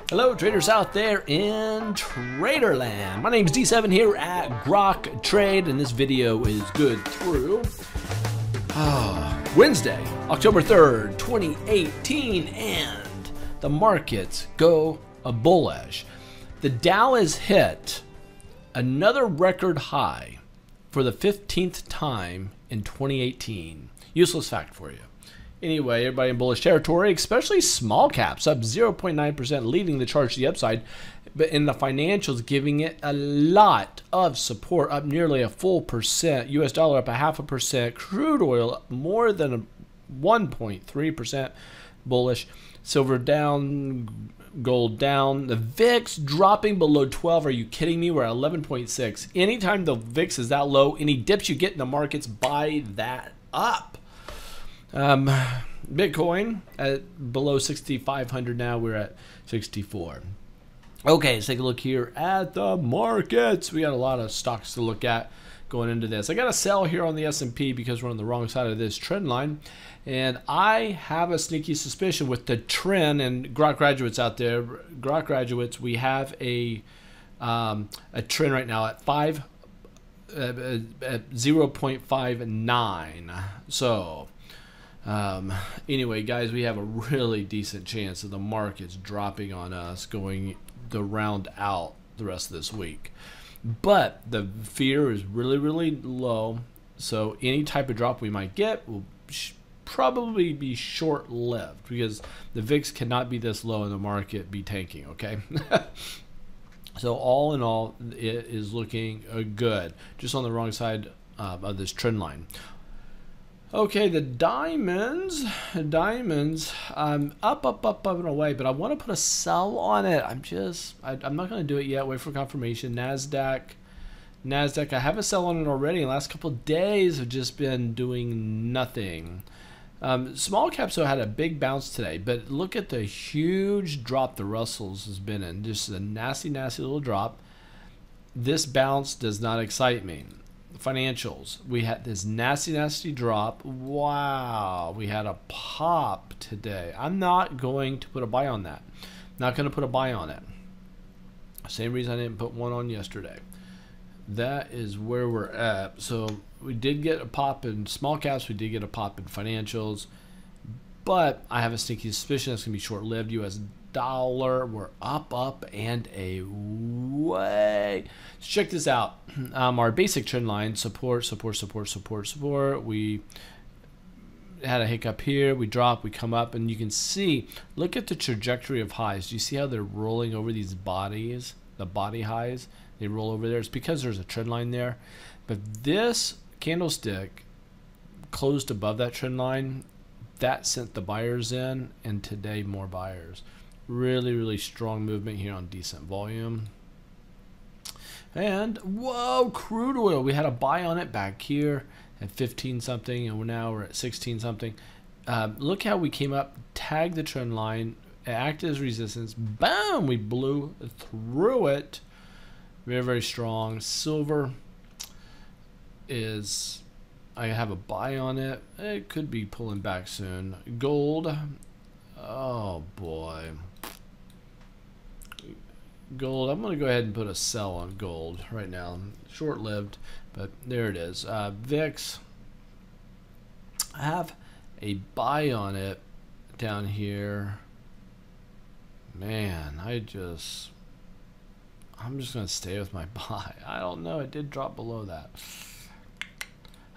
Hello traders out there in Traderland. My name is D7 here at Grok Trade, and this video is good through Wednesday, October 3rd, 2018, and the markets go bullish. The Dow has hit another record high for the 15th time in 2018. Useless fact for you. Anyway, everybody in bullish territory, especially small caps, up 0.9%, leading the charge to the upside. But in the financials, giving it a lot of support, up nearly a full percent. US dollar up a 0.5%. Crude oil up more than 1.3% bullish. Silver down, gold down. The VIX dropping below 12. Are you kidding me? We're at 11.6. Anytime the VIX is that low, any dips you get in the markets, buy that up. Bitcoin at below 6,500 now. We're at 64. Okay, let's take a look here at the markets. We got a lot of stocks to look at going into this. I got a sell here on the S&P because we're on the wrong side of this trend line. And I have a sneaky suspicion with the trend, and Grok graduates out there, Grok graduates, we have a trend right now at 0.59. So anyway, guys, we have a really decent chance of the markets dropping on us going the round out the rest of this week. But the fear is really, really low. So any type of drop we might get will probably be short-lived because the VIX cannot be this low and the market be tanking, okay? So all in all, it is looking good. Just on the wrong side of this trend line. Okay, the diamonds, up and away, but I want to put a sell on it. I'm not going to do it yet. Wait for confirmation. Nasdaq, I have a sell on it already. The last couple of days have just been doing nothing. Small caps though had a big bounce today, but look at the huge drop the Russells has been in. Just a nasty little drop. This bounce does not excite me. Financials, we had this nasty drop. Wow, we had a pop today. I'm not going to put a buy on that. Not going to put a buy on it. Same reason I didn't put one on yesterday. That is where we're at. So we did get a pop in small caps. We did get a pop in financials, but I have a sneaky suspicion that's going to be short-lived. US dollar, we're up and away. Let's check this out. Our basic trend line, support. We had a hiccup here. We drop, we come up, and you can see, look at the trajectory of highs. Do you see how they're rolling over these bodies, the body highs? They roll over there. It's because there's a trend line there. But this candlestick closed above that trend line. That sent the buyers in, and today more buyers. Really strong movement here on decent volume. And whoa, crude oil, we had a buy on it back here at 15 something, and now we're at 16 something. Look how we came up, tagged the trend line, acted as resistance, boom, we blew through it. Very strong. Silver is, I have a buy on it. It could be pulling back soon. Gold, oh boy. Gold, I'm going to go ahead and put a sell on gold right now. Short-lived, but there it is. VIX, I have a buy on it down here. Man, I'm just going to stay with my buy. I don't know. It did drop below that.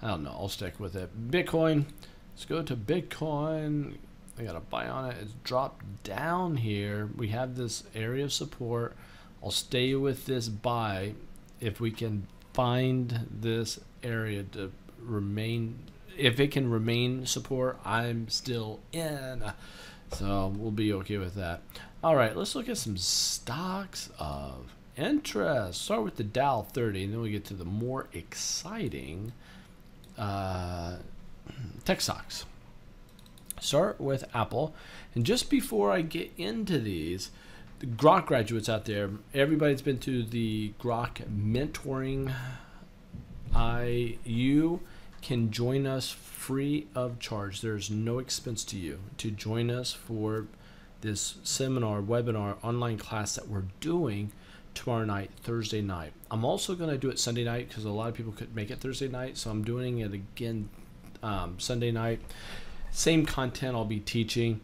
I don't know. I'll stick with it. Bitcoin, let's go to Bitcoin. I got a buy on it. It's dropped down here. We have this area of support. I'll stay with this buy if we can find this area to remain. If it can remain support, I'm still in. So we'll be okay with that. All right, let's look at some stocks of interest. Start with the Dow 30, and then we get to the more exciting tech stocks. Start with Apple, and just before I get into these, the Grok graduates out there, everybody's been to the Grok mentoring. You can join us free of charge. There's no expense to you to join us for this seminar, webinar, online class that we're doing tomorrow night, Thursday night. I'm also going to do it Sunday night because a lot of people couldn't make it Thursday night, so I'm doing it again Sunday night. Same content I'll be teaching.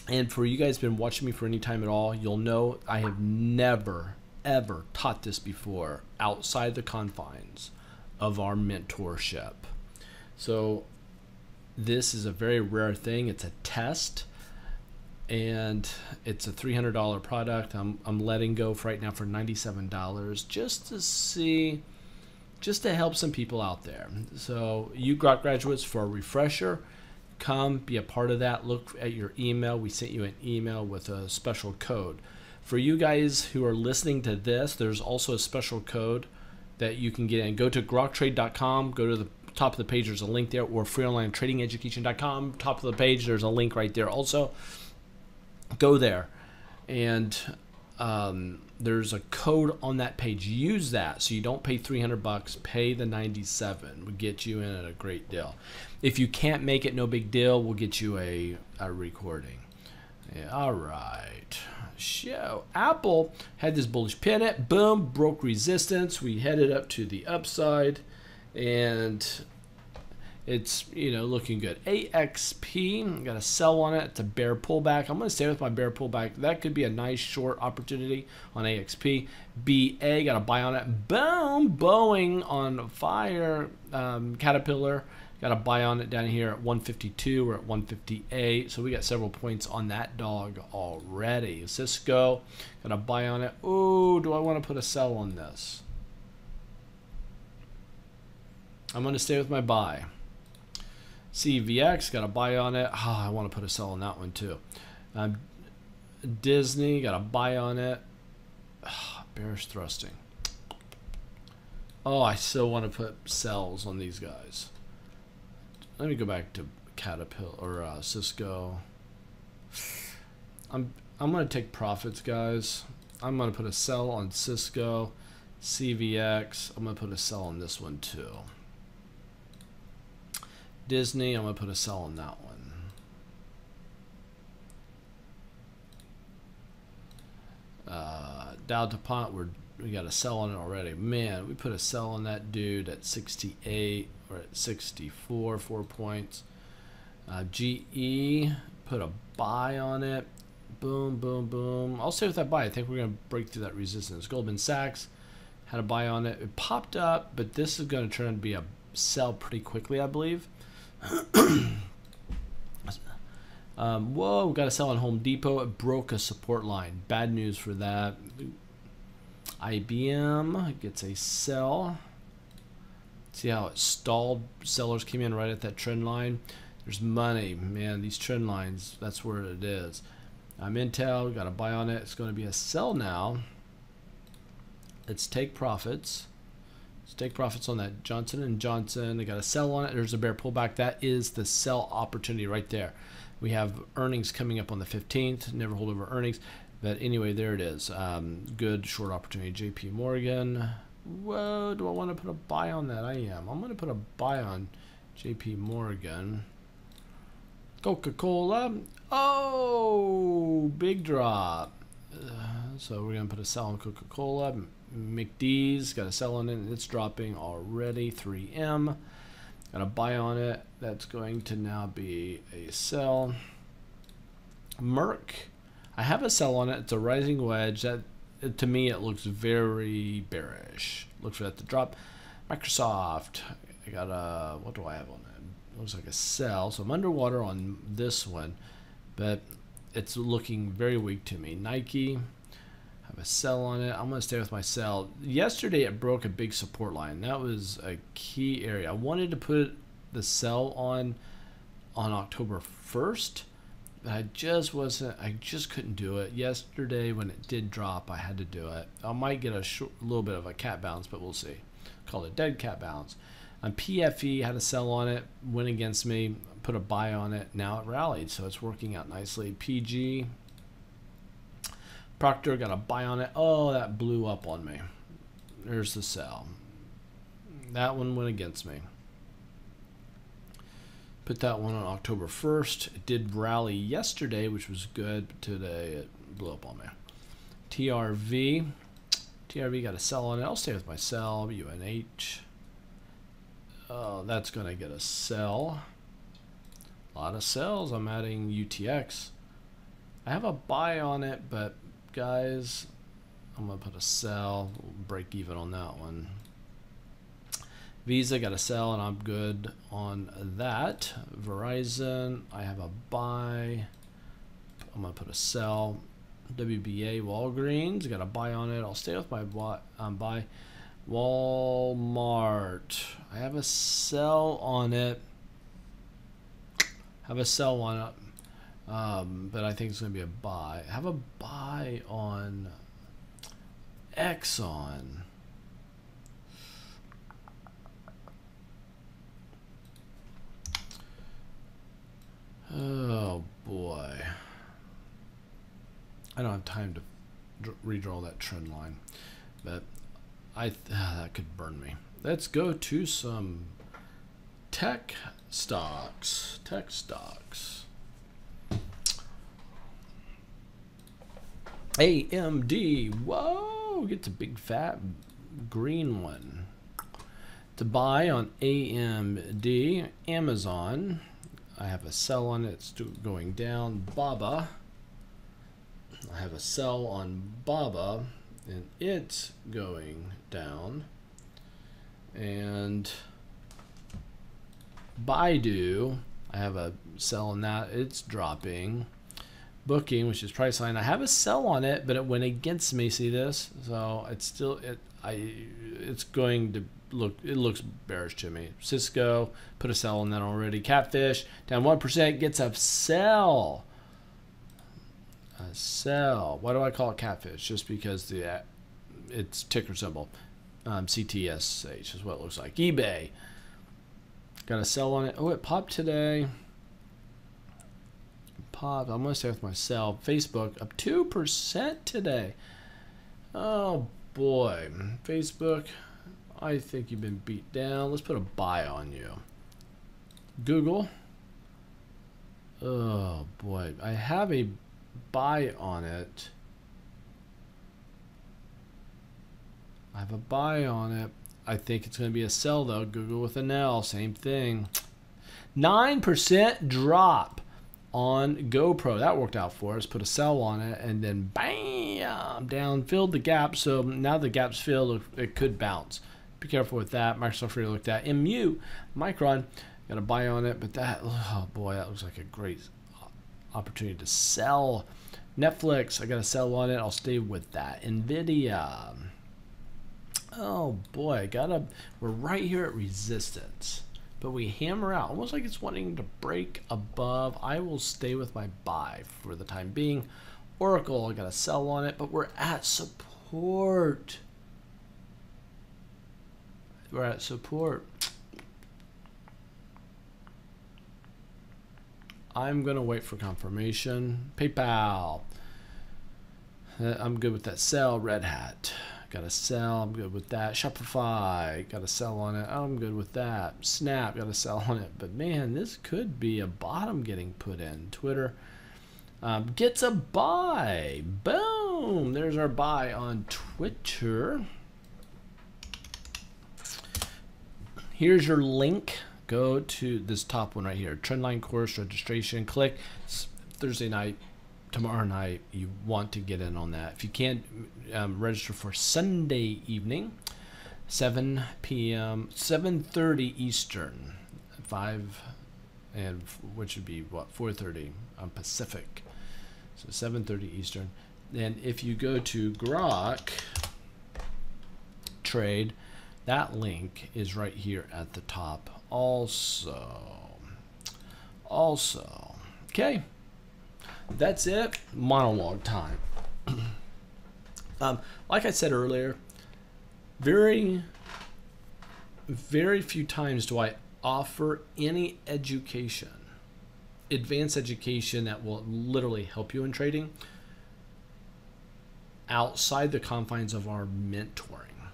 And for you guys who've been watching me for any time at all, you'll know I have never, ever taught this before outside the confines of our mentorship. So this is a very rare thing. It's a test, and it's a $300 product. I'm letting go for right now for $97 just to see, just to help some people out there. So you Grok graduates, for a refresher, come be a part of that. Look at your email. We sent you an email with a special code. For you guys who are listening to this, there's also a special code that you can get in. Go to groktrade.com, go to the top of the page, there's a link there, or freeonlinetradingeducation.com, top of the page, there's a link right there also. Go there, and there's a code on that page. Use that so you don't pay $300, pay the $97. We'll get you in at a great deal. If you can't make it, no big deal, we'll get you a recording. Yeah, all right. So Apple had this bullish pennant, boom, broke resistance. We headed up to the upside, and it's, you know, looking good. AXP, got a sell on it. It's a bear pullback. I'm going to stay with my bear pullback. That could be a nice short opportunity on AXP. BA, got a buy on it. Boom, Boeing on fire. Caterpillar, got a buy on it down here at 152. We're at 158. So we got several points on that dog already. Cisco, got a buy on it. Ooh, do I want to put a sell on this? I'm going to stay with my buy. CVX, got a buy on it. Oh, I want to put a sell on that one too. Disney, got a buy on it. Oh, bearish thrusting. Oh, I still want to put sells on these guys. Let me go back to Caterpillar or Cisco. I'm going to take profits, guys. I'm going to put a sell on Cisco. CVX, I'm going to put a sell on this one too. Disney, I'm going to put a sell on that one. Dow DuPont, we got a sell on it already. Man, we put a sell on that dude at 68. We're at 64, 4 points. GE, put a buy on it. Boom, boom, boom. I'll stay with that buy. I think we're going to break through that resistance. Goldman Sachs had a buy on it. It popped up, but this is going to turn out to be a sell pretty quickly, I believe. Whoa, we got a sell on Home Depot. It broke a support line. Bad news for that. IBM gets a sell. See how it stalled? Sellers came in right at that trend line. There's money, man. These trend lines, that's where it is. Intel, got a buy on it. It's going to be a sell now. Let's take profits. Let's take profits on that Johnson & Johnson. They got a sell on it. There's a bear pullback. That is the sell opportunity right there. We have earnings coming up on the 15th. Never hold over earnings. But anyway, there it is. Good short opportunity. JP Morgan. Whoa, do I want to put a buy on that? I am. I'm going to put a buy on JP Morgan. Coca-Cola. Oh, big drop. So we're going to put a sell on Coca-Cola. McD's got a sell on it, and it's dropping already. 3M got a buy on it. That's going to now be a sell. Merck, I have a sell on it. It's a rising wedge. That, to me, it looks very bearish. Looks for that to drop. Microsoft, I got a, what do I have on it? Looks like a sell. So I'm underwater on this one, but it's looking very weak to me. Nike, have a sell on it. I'm going to stay with my sell. Yesterday it broke a big support line. That was a key area. I wanted to put the sell on October 1st, but I just couldn't do it. Yesterday when it did drop, I had to do it. I might get a little bit of a cat bounce, but we'll see. Call it dead cat bounce. PFE had a sell on it, went against me, put a buy on it. Now it rallied, so it's working out nicely. PG, Procter got a buy on it. Oh, that blew up on me. There's the sell. That one went against me. Put that one on October 1st. It did rally yesterday, which was good, but today it blew up on me. TRV. TRV got a sell on it. I'll stay with my sell. UNH. Oh, that's going to get a sell. A lot of sells. I'm adding UTX. I have a buy on it, but guys, I'm going to put a sell. We'll break even on that one. Visa got a sell, and I'm good on that. Verizon, I have a buy. I'm going to put a sell. WBA, Walgreens, got a buy on it. I'll stay with my buy. Walmart, I have a sell on it. Have a sell on it, but I think it's going to be a buy. Have a buy on Exxon. Oh boy, I don't have time to redraw that trend line, but that could burn me. Let's go to some tech stocks. AMD. Whoa, gets a big fat green one. To buy on AMD. Amazon, I have a sell on it. It's going down. Baba, I have a sell on Baba, and it's going down. And Baidu, I have a sell on that. It's dropping. Booking, which is price line, I have a sell on it, but it went against me. See this? So it's still it's going to look. It looks bearish to me. Cisco, put a sell on that already. Catfish down 1%, gets a sell. A sell. Why do I call it catfish? Just because its ticker symbol, CTSH is what it looks like. eBay got a sell on it. Oh, it popped today. I'm going to stay with my sell. Facebook up 2% today. Oh boy, Facebook, I think you've been beat down. Let's put a buy on you. Google, oh boy, I have a buy on it. I have a buy on it. I think it's going to be a sell though. Google with an L, same thing. 9% drop on GoPro. That worked out for us. Put a sell on it, and then bam, down, filled the gap. So now the gap's filled, it could bounce. Be careful with that. Microsoft already looked at. MU, Micron, got a buy on it, but that, oh boy, that looks like a great opportunity to sell. Netflix, I got a sell on it. I'll stay with that. Nvidia, oh boy, we're right here at resistance. But we hammer out, almost like it's wanting to break above. I will stay with my buy for the time being. Oracle, I got a sell on it, but we're at support. We're at support. I'm going to wait for confirmation. PayPal, I'm good with that sell. Red Hat, got a sell, I'm good with that. Shopify, got a sell on it, I'm good with that. Snap, got a sell on it, but man, this could be a bottom getting put in. Twitter gets a buy. Boom, there's our buy on Twitter. Here's your link. Go to this top one right here, Trendline course registration. Click. It's Thursday night. Tomorrow night, you want to get in on that. If you can't, register for Sunday evening, 7 p.m., 7:30 Eastern, 5, and which would be what, 4:30 Pacific. So 7:30 Eastern. And if you go to Grok Trade, that link is right here at the top. Also, okay. That's it. Monologue time. Like I said earlier, very few times do I offer any education, advanced education that will literally help you in trading outside the confines of our mentoring.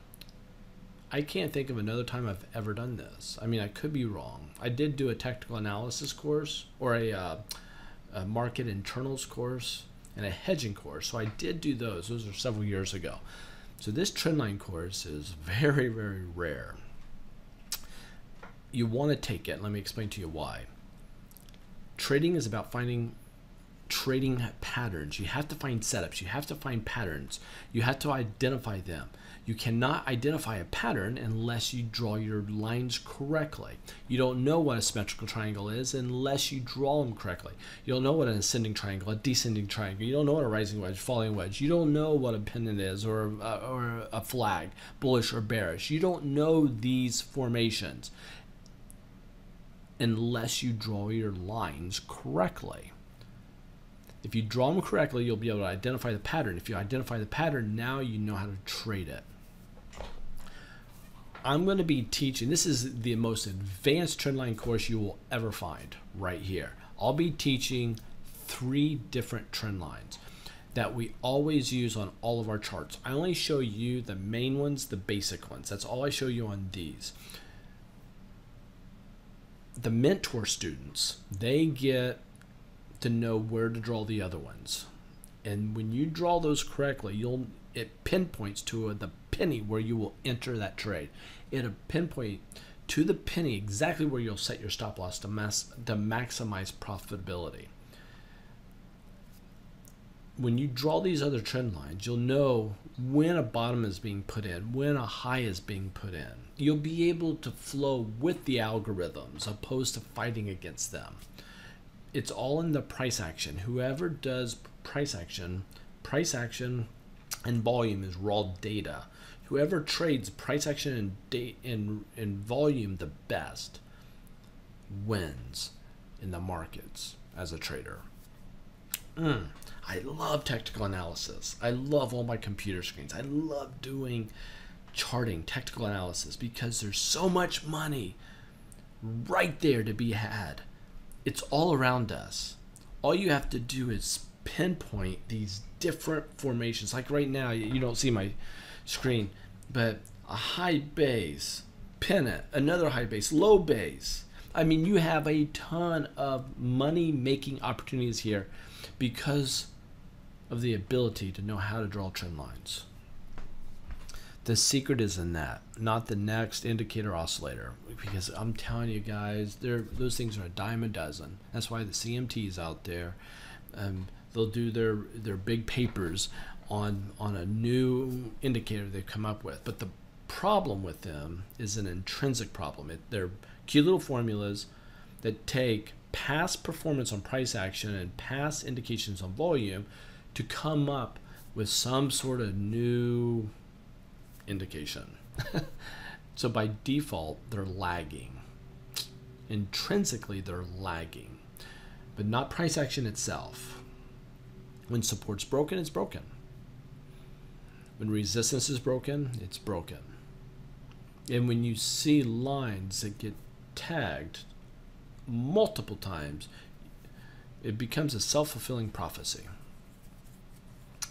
I can't think of another time I've ever done this. I mean, I could be wrong. I did do a technical analysis course, or a market internals course, and a hedging course. So I did do those. Those are several years ago. So this trendline course is very, very rare. You want to take it. Let me explain to you why. Trading is about finding trading patterns. You have to find setups. You have to find patterns. You have to identify them. You cannot identify a pattern unless you draw your lines correctly. You don't know what a symmetrical triangle is unless you draw them correctly. You don't know what an ascending triangle, a descending triangle. You don't know what a rising wedge, falling wedge. You don't know what a pennant is, or a flag, bullish or bearish. You don't know these formations unless you draw your lines correctly. If you draw them correctly, you'll be able to identify the pattern. If you identify the pattern, now you know how to trade it. I'm going to be teaching, this is the most advanced trendline course you will ever find right here. I'll be teaching 3 different trend lines that we always use on all of our charts. I only show you the main ones, the basic ones. That's all I show you on these. The mentor students, they get to know where to draw the other ones. And when you draw those correctly, it pinpoints to the penny where you will enter that trade. It'll pinpoint to the penny exactly where you'll set your stop loss to maximize profitability. When you draw these other trend lines, you'll know when a bottom is being put in, when a high is being put in. You'll be able to flow with the algorithms opposed to fighting against them. It's all in the price action. Whoever does price action and volume is raw data. Whoever trades price action and volume the best wins in the markets as a trader. I love technical analysis. I love all my computer screens. I love doing charting, technical analysis, because there's so much money right there to be had. It's all around us. All you have to do is pinpoint these different formations. Like right now, you don't see my screen, but a high base, pennant, another high base, low base. I mean, you have a ton of money-making opportunities here because of the ability to know how to draw trend lines. The secret is in that, not the next indicator oscillator, because I'm telling you guys, those things are a dime a dozen. That's why the CMTs out there, they'll do their big papers on a new indicator they've come up with. But the problem with them is an intrinsic problem. They're cute little formulas that take past performance on price action and past indications on volume to come up with some sort of new indication. So by default, they're lagging. Intrinsically, they're lagging, but not price action itself. When support's broken, it's broken. When resistance is broken, it's broken. And when you see lines that get tagged multiple times, it becomes a self-fulfilling prophecy.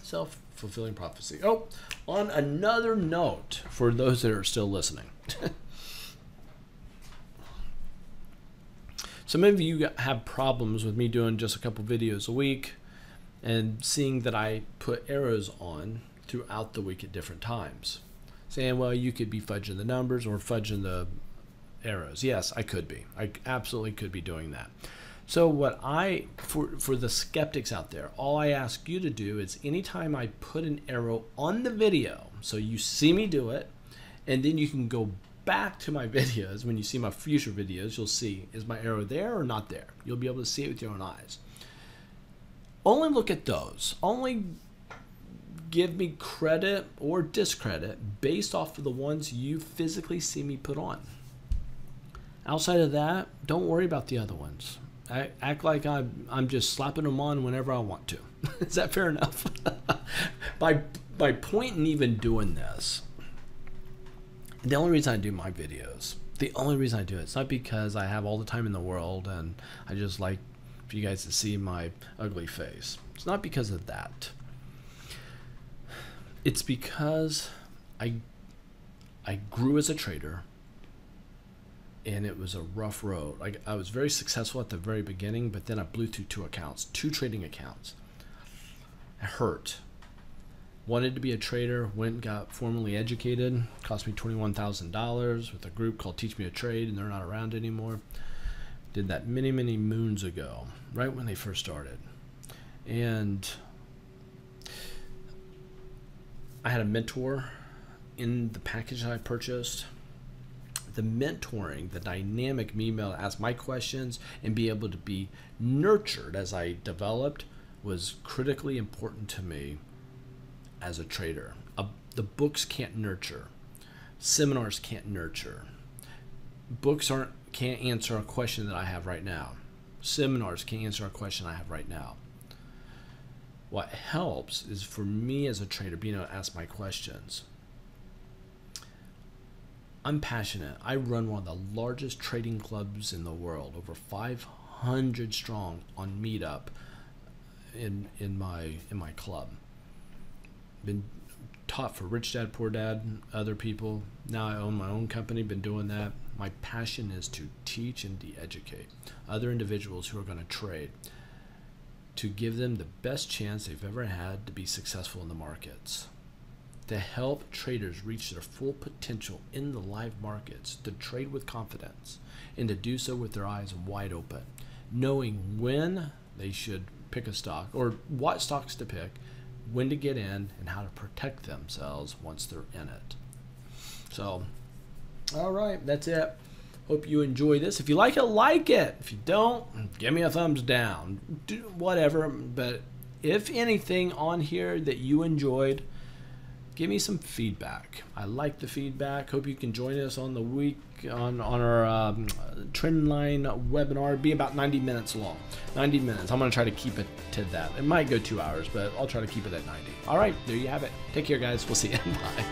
Self-fulfilling prophecy. Oh, on another note, for those that are still listening, some of you have problems with me doing just a couple videos a week and seeing that I put arrows on throughout the week at different times, saying, well, you could be fudging the numbers or fudging the arrows. Yes, I could be. I absolutely could be doing that. So what for the skeptics out there, all I ask you to do is anytime I put an arrow on the video, so you see me do it, and then you can go back to my videos. When you see my future videos, you'll see, is my arrow there or not there? You'll be able to see it with your own eyes. Only look at those. Only give me credit or discredit based off of the ones you physically see me put on. Outside of that, don't worry about the other ones. I act like I'm just slapping them on whenever I want to. Is that fair enough? by point in even doing this, the only reason I do my videos, the only reason I do it, it's not because I have all the time in the world and I just like for you guys to see my ugly face. It's not because of that. It's because I grew as a trader, and it was a rough road. I was very successful at the very beginning, but then I blew through two trading accounts. It hurt. Wanted to be a trader, went and got formally educated. Cost me $21,000 with a group called Teach Me to Trade, and they're not around anymore. Did that many, many moons ago, right when they first started. And I had a mentor in the package that I purchased. The mentoring, the dynamic me able to ask my questions and be able to be nurtured as I developed was critically important to me as a trader. The books can't nurture. Seminars can't nurture. Books can't answer a question that I have right now. Seminars can't answer a question I have right now. What helps is for me as a trader being able to ask my questions. I'm passionate. I run one of the largest trading clubs in the world, over 500 strong on Meetup in my club. Been taught for Rich Dad, Poor Dad, other people. Now I own my own company, been doing that. My passion is to teach and de-educate other individuals who are going to trade, to give them the best chance they've ever had to be successful in the markets, to help traders reach their full potential in the live markets, to trade with confidence, and to do so with their eyes wide open, knowing when they should pick a stock or what stocks to pick, when to get in, and how to protect themselves once they're in it. So, all right, that's it. Hope you enjoy this. If you like it, like it. If you don't, give me a thumbs down. Do whatever. But if anything on here that you enjoyed, give me some feedback. I like the feedback. Hope you can join us on the week on our trend line webinar. It'll be about 90 minutes long. 90 minutes. I'm going to try to keep it to that. It might go 2 hours, but I'll try to keep it at 90. All right, there you have it. Take care, guys. We'll see you. Bye.